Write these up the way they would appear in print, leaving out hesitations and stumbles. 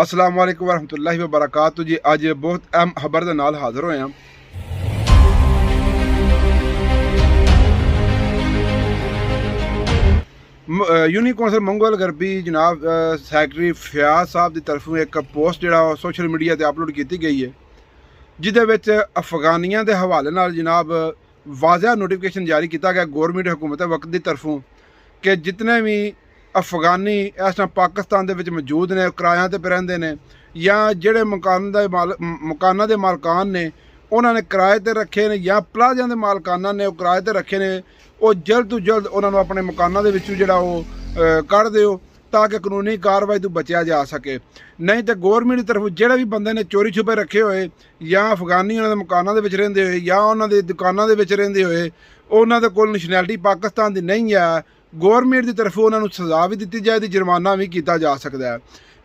अस्सलाम वालेकुम वरहमतुल्लाहि वबरकातुहू जी। अज बहुत अहम खबर के नाल हाज़र होए हैं। यूनियन कौंसल मंगोवाल गरबी जनाब सैकटरी फयाज साहब की तरफों एक पोस्ट जो सोशल मीडिया पर अपलोड की गई है, जिद अफगानियों के हवाले नाल जनाब वाज़ह नोटिफिकेशन जारी किया गया गौरमेंट हुकूमत वक्त की तरफों कि जितने भी अफगानी इस टाइम पाकिस्तान के मौजूद ने, किराया पर रहिंदे ने या जिहड़े मकाना के मालकान ने उन्होंने किराए पर रखे ने या प्लाजा के मालकाना ने किराए पर रखे ने, वो जल्द तो जल्द उन्होंने अपने मकाना के विचों जिहड़ा वो कढ़ दिओ ताकि कानूनी कार्रवाई तो बचया जा सके। नहीं तो गौरमेंट की तरफ जोड़े भी बंदे ने चोरी छुपे रखे हुए या अफगानी उन्होंने मकाना के रहिंदे हुए या उन्होंने दुकानों के रहिंदे हुए उन्होंने कोल नैशनैलिटी पाकिस्तान की नहीं है, गौरमेंट की तरफों उन्होंने सज़ा भी दी जाए, जुर्माना भी किया जा सकता है।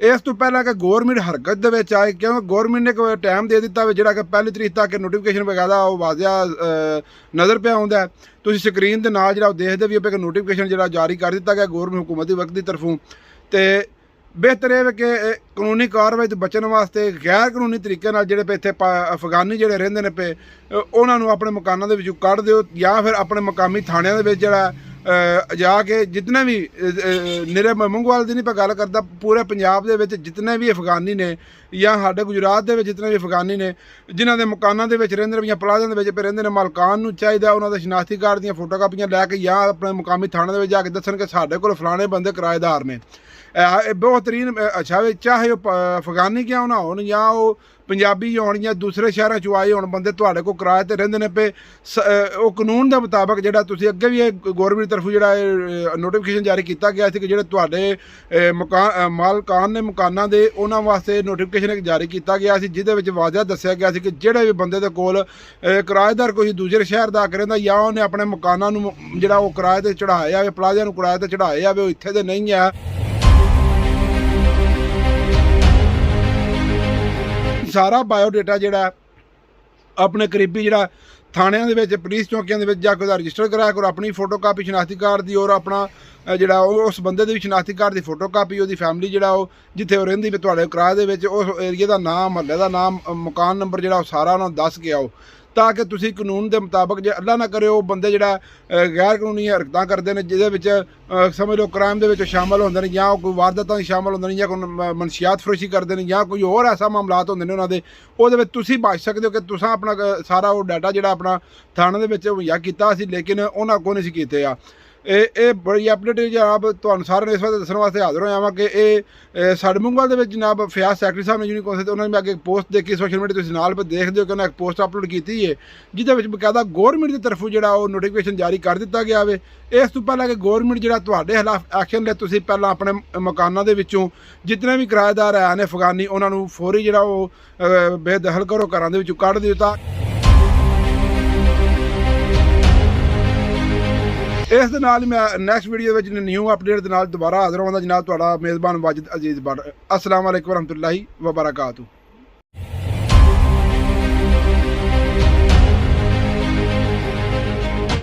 इस तो पहला कि गौरमेंट हरकत के आए, क्योंकि गौरमेंट ने कोई टाइम दे दिता जोड़ा कि पहली तरीक तक नोटिफिकेशन वगैरह वो वाज़ह नज़र पे आता है। तो स्क्रीन के नाल जो देखते भी कि नोटिफिकेशन जो जारी कर दिता गया गौरमेंट हुकूमत वक्त की तरफों। तो बेहतर है कि कानूनी कार्रवाई तो बचने वास्ते गैर कानूनी तरीके जोड़े पे इतने अफगानी जोड़े रहिंदे ने पे उन्होंने अपने मकानों के कढ़ दिओ या फिर अपने मकामी थाणियां दे विच जाके जितने भी निरे मंगोवाल की नहीं मैं गल करता, पूरे पंजाब दे विच जितने भी अफगानी ने या साडे गुजरात दे विच जितने भी अफगानी ने जिन्होंने मकानों के रहिंदे या प्लाजा के रहिंदे ने, मालकान नूं चाहिए उन्होंने शनाख्ती कार्ड दी फोटो कापियां लैके या अपने मुकामी थाने में जाके दसन कि साडे कोल फलाने बंदे किराएदार ने। बेहतरीन अच्छा वे चाहे वो अफगानी क्यों ना हो या वो पंजाबी हो या दूसरे शहरों चो आए हो बंदे तुहाडे कोल किराए पर रहिंदे ने पे वो कानून के मुताबिक जो तुसीं अगे भी गौरमेंट तरफों जो नोटिफिकेशन जारी किया गया कि जो तुहाडे मालकान ने मकाना दे उन्हां वास्ते नोटिफिकेशन एक जारी किया गया सी, जिहदे विच वाज़ह दस्सिया गया सी कि जिहड़े भी बंदे दे कोल किराएदार कोई दूसरे शहर दा रहिंदा या उन्हें अपने मकाना नूं जिहड़ा वो किराए ते चढ़ाया जावे, प्लाजा नूं किराए ते चढ़ाया जावे, वो इत्थे दे नहीं है। सारा बायोडेटा जोड़ा अपने करीबी जोड़ा थाणियां दे विच पुलिस चौकियां दे विच जाके रजिस्टर कराया करो, अपनी फोटो कापी शनाख्ती कार्ड की और अपना जोड़ा उस बंदे की भी शनाख्ती कार्ड की फोटो कापी उसकी फैमिली जोड़ा जिथे रहिंदी भी तुहाडे किराए दे विच उस एरिए का नाम, महल्ले का नाम, मकान नंबर जोड़ा सारा उन्होंने दस के आओ ताकि तुसीं कानून के मुताबिक जो अल्लाह ना करे वो बंदे जोड़ा गैर कानूनी हरकतां करते हैं जिहदे समझ लो क्राइम के शामिल होंदे ने या कोई वारदातां शामिल होंदे ने या कोई मनशियात फरोशी करते हैं या कोई होर ऐसा मामलात होंदे ने उन्होंने उहदे विच तुसीं बच सकते हो कि तुसां अपना सारा वो डाटा जोड़ा अपना थाने दे विच मुहैया कीता सी, लेकिन उन्हां कोल नहीं कीते आ। ये बड़ी अपडेट जनाब तुहानूं सारिआं नूं इस वास्ते दस्सण वास्ते हाज़र होया वां कि ये साडे मंगोवाल दे विच जनाब फयाज सैकटरी साहब ने यूनियन कौंसल उन्होंने मैं अगे पोस्ट देखी सोशल मीडिया तुसीं नाल पर देखदे हो कि उन्होंने एक पोस्ट अपलोड की है जिहदे विच बकायदा गौरमेंट की तरफों जो नोटिफिकेशन जारी कर दिता गया है। इस तो पहला कि गौरमेंट जो तुहाडे खिलाफ एक्शन ले तुसीं पहलां अपने मकानों के विचों जितने भी किराएदार आए ने अफगानी उन्होंने फौरी जो बेदखल करो, घरां दे विचों कढ़ दिओ। तां इस दे नाल मैं नैक्सट वीडियो में न्यू अपडेट के नाल दोबारा हाज़र होवांगा जनाब तुहाडा मेज़बान वाजिद अजीज़ बट। अस्सलाम वालेकुम वरहमतुल्लाहि वबरकातुहू।